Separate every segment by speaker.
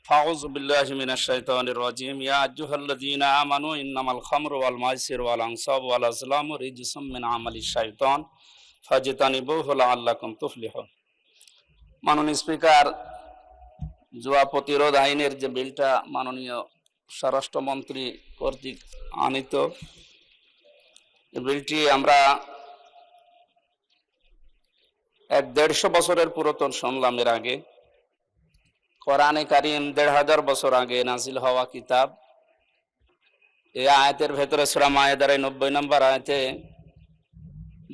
Speaker 1: ফাউযু বিল্লাহি মিনাশ শাইতানির রাজিম। ইয়া আইয়ুহাল্লাযীনা আমানু ইন্নামাল খামরু ওয়াল মাইসিরু ওয়াল আনসাবু ওয়াল আজলামু রিজসুম মিন আমালিশ শাইতান ফাজতানিবুহু লাআল্লাকুম তুফলিহুন। মাননীয় স্পিকার, জুয়া প্রতিরোধ আইনের যে বিলটা মাননীয় স্বরাষ্ট্রমন্ত্রী কর্তৃক আনিত, এই বিলটি আমরা 150 বছরের পুরাতন শুনলাম। এর আগে কোরআনে কারিম 1500 বছর আগে নাজিল হওয়া কিতাব। এই আয়াতের ভেতরে সূরা মায়েদার 90 নম্বর আয়াতে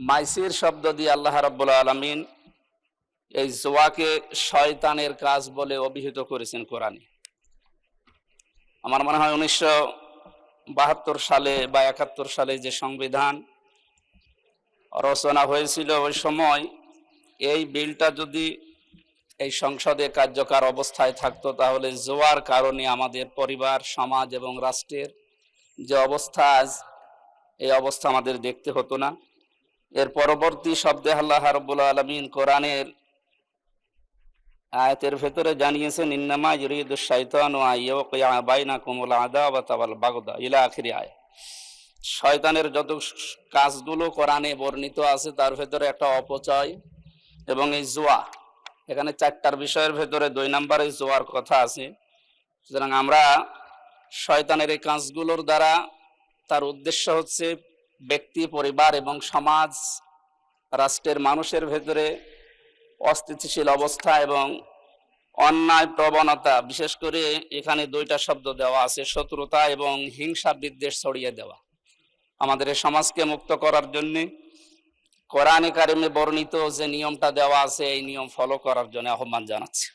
Speaker 1: মাইসির শব্দ দিয়ে আল্লাহ রাব্বুল আলামিন এই জুয়াকে শয়তানের কাজ বলে অভিহিত করেছেন কোরআনে। আমার মনে হয় 1972 সালে বা 71 সালে যে সংবিধান রচনা হয়েছিল, ওই সময় এই বিলটা যদি এই সংসদে কার্যকর অবস্থায় থাকতো, তাহলে জুয়ার কারণে আমাদের পরিবার, সমাজ এবং রাষ্ট্রের যে অবস্থা আজ, এই অবস্থা আমাদের দেখতে হতো না। এর পরবর্তী শব্দে আল্লাহ রাব্বুল আলামিন কোরআনের আয়াতের ভেতরে জানিয়েছেন, ইন্নামা ইউরিদুশ শাইতানু আইয়ুকিয়া বাইনাকুমুল আদাওয়াতা ওয়াল বাগদা ইলা আখিরি আয়াত। শয়তানের যত কাজগুলো কোরআনে বর্ণিত আছে, তার ভেতরে একটা অপচয় এবং এই জুয়া। এখানে 4টার বিষয়ের ভেতরে 2 নম্বরে জুয়ার কথা আছে। সুতরাং আমরা শয়তানের এই কাজগুলোর দ্বারা তার উদ্দেশ্য হচ্ছে ব্যক্তি, পরিবার এবং সমাজ, রাষ্ট্রের মানুষের ভেতরে অস্থিতিশীল অবস্থা এবং অন্যায় প্রবণতা, বিশেষ করে এখানে 2টা শব্দ দেওয়া আছে, শত্রুতা এবং হিংসা বিদ্বেষ ছড়িয়ে দেওয়া। আমাদের এই সমাজকে মুক্ত করার জন্য কোরআনে কারিমে বর্ণিত যে নিয়মটা দেওয়া আছে, এই নিয়ম ফলো করার জন্য আহ্বান জানাচ্ছি।